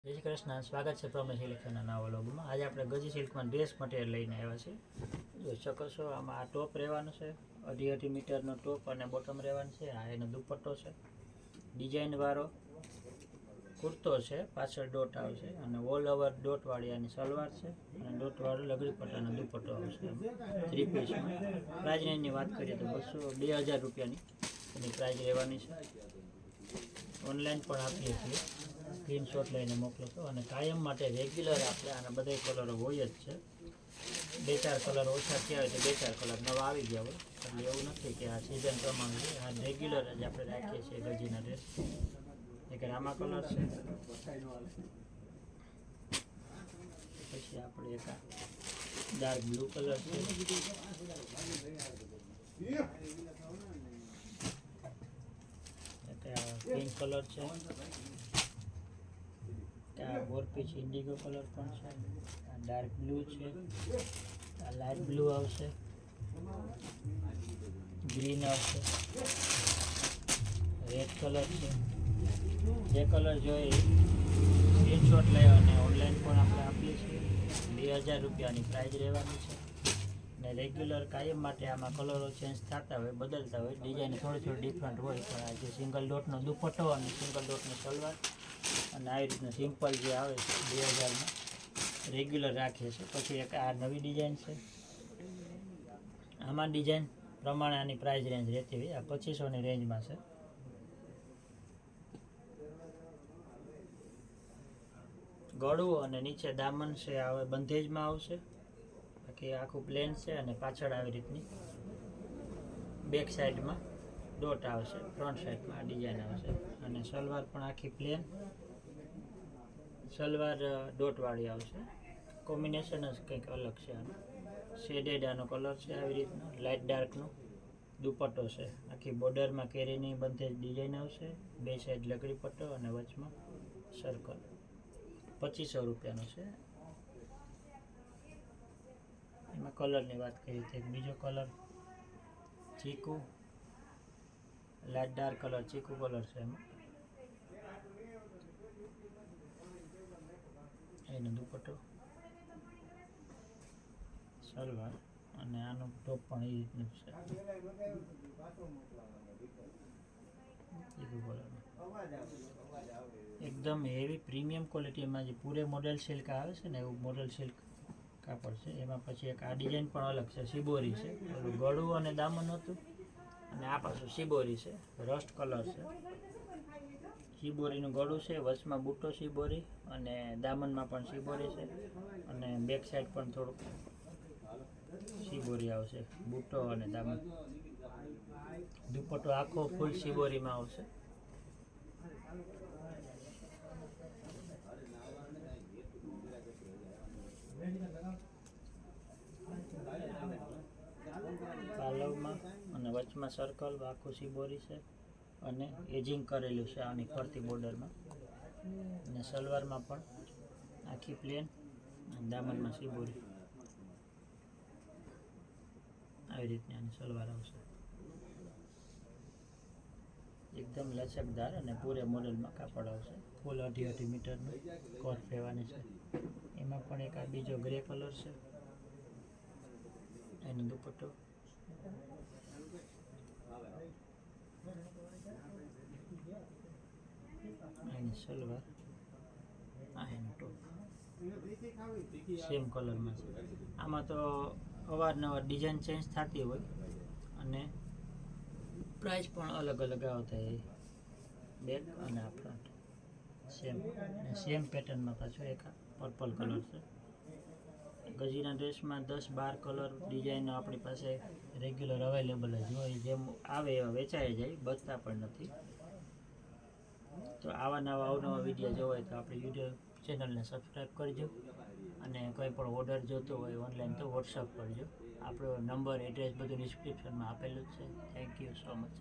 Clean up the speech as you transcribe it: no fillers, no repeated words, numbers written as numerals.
જય શ્રી કૃષ્ણ, સ્વાગત છે પ્રમેશ સિલેક્શનના નવા વ્લોગમાં। આજે આપણે ગજી સિલ્કમાં ડ્રેસ મટીરિયલ લઈને આવ્યા છીએ। જોઈ શકો છો, આમાં આ ટોપ રહેવાનું છે, 2.5 મીટરનો ટોપ અને બોટમ રહેવાનું છે। આ એનો દુપટ્ટો છે, ડિઝાઇનવાળો કુર્તો છે, પાછળ ડોટ આવશે અને ઓલ ઓવર ડોટવાળી આની સલવાર છે અને ડોટવાળો લગડી પટ્ટાનો દુપટ્ટો આવશે। 3 પીસમાં પ્રાઇસ રેન્જની વાત કરીએ તો 2000 રૂપિયાની એની પ્રાઇસ રહેવાની છે। ઓનલાઈન પણ આપીએ છીએ, સ્ક્રીનશોટ લઈને મોકલો છો અને કાયમ માટે રેગ્યુલર આપણે આના બધા કલરો હોય જ છે। 2-4 કલર ઓછા થયા હોય તો 2-4 કલર નવા આવી ગયા હોય, એટલે એવું નથી કે આ સિઝન પ્રમાણે આ રેગ્યુલર જ આપણે રાખીએ છીએ ગજીના ડ્રેસ। એક આમાં કલર છે, પછી આપણે એક ડાર્ક બ્લુ કલર છે, પિંક કલર છે, આ બોરપીચ ઇન્ડિગો કલર પણ છે, આ ડાર્ક બ્લુ છે, આ લાઇટ બ્લુ આવશે, ગ્રીન આવશે, રેડ કલર છે। જે કલર જોઈએ સ્ક્રીનશોટ લઈ અને ઓનલાઈન પણ આપણે આપીએ છીએ। 2000 રૂપિયાની પ્રાઇસ રહેવાની છે ને રેગ્યુલર કાયમ માટે આમાં કલરો ચેન્જ થતા હોય, બદલતા હોય, ડિઝાઇન થોડી ડિફરન્ટ હોય, પણ આ જે સિંગલ ડોટનો દુપટ્ટો અને સિંગલ ડોટની સલવાર અને આવી રીતના સિમ્પલ જે આવે છે 2000માં રેગ્યુલર રાખીએ છીએ। પછી એક આ નવી ડિઝાઇન છે, આમાં ડિઝાઇન પ્રમાણે આની પ્રાઇસ રેન્જ રહેતી હોય, આ 2500ની રેન્જમાં છે। ગળું અને નીચે દામન છે, આવે બંધેજમાં આવશે, બાકી આખું પ્લેન છે અને પાછળ આવી રીતની બેક સાઈડમાં ડોટ આવશે, ફ્રન્ટ સાઈડમાં આ ડિઝાઇન આવશે અને સલવાર પણ આખી પ્લેન સલવાર ડોટવાળી આવશે। કોમ્બિનેશન જ કંઈક અલગ છે આનું, શેડેડ આનો કલર છે, આવી રીતનો લાઇટ ડાર્કનો દુપટ્ટો છે, આખી બોર્ડરમાં કેરીની બંધેજ ડિઝાઇન આવશે, બે સાઈડ લકડી પટ્ટો અને વચમાં સર્કલ। 2500 રૂપિયાનો છે। એમાં કલરની વાત કરીએ તો એક બીજો કલર ચીકુ, લાઇટ ડાર્ક કલર ચીકુ કલર છે, એમાં એનો દુપટ્ટો સલવાર અને આનું ટોપ પણ એ રીતનું છે, ચીકુ કલરનું એકદમ હેવી પ્રીમિયમ ક્વોલિટીમાં જે પૂરે મોડેલ સિલ્ક આવે છે ને એવું મોડેલ સિલ્ક કાપડ છે। એમાં પછી એક આ ડિઝાઇન પણ અલગ છે, શિબોરી છે, ગળું અને દામન હતું અને આ પાછું શિબોરી છે, રસ્ટ કલર છે, શિબોરીનું ગળું છે, વચમાં બુટ્ટો શિબોરી અને દામનમાં પણ શિબોરી છે અને બેક સાઈડ પણ થોડુંક શિબોરી આવશે, બુટ્ટો અને દામન। દુપટ્ટો આખો ફૂલ શિબોરીમાં આવશે। પાલવમાં અને વચમાં સર્કલ આખું શિબોરી છે અને એજિંગ કરેલું છે આની ફરતી બોર્ડરમાં અને સલવારમાં પણ આખી પ્લેન અને દામનમાં શિબોરી આવી રીતની આની સલવાર આવશે, એકદમ લચકદાર અને પૂરે મોડેલમાં કાપડ આવશે। ફૂલ 2.5 મીટરનું કોટ રહેવાની છે। એમાં પણ એક આ બીજો ગ્રે કલર છે, એનો દુપટ્ટો એની સલવાર, આ એનો ટોપ સેમ કલરમાં છે। આમાં તો અવારનવાર ડિઝાઇન ચેન્જ થતી હોય અને પ્રાઇસ પણ અલગ અલગ આવતા હોય, બેક અને આ ફ્રન્ટ સેમ પેટર્નમાં પાછો એક પર્પલ કલર છે। ગજીના ડ્રેસમાં 10-12 કલર ડિઝાઇનો આપણી પાસે રેગ્યુલર અવેલેબલ જ હોય, જેમ આવે એવા વેચાઈ જાય, બચતા પણ નથી। તો આવા નવા અવનવા વિડીયો જોવા હોય તો આપણી યુટ્યુબ ચેનલને સબસ્ક્રાઈબ કરજો અને કંઈ પણ ઓર્ડર જોતો હોય ઓનલાઈન તો વોટ્સઅપ કરજો। આપણો નંબર, એડ્રેસ બધું ડિસ્ક્રિપ્શનમાં આપેલું જ છે। Thank you so much.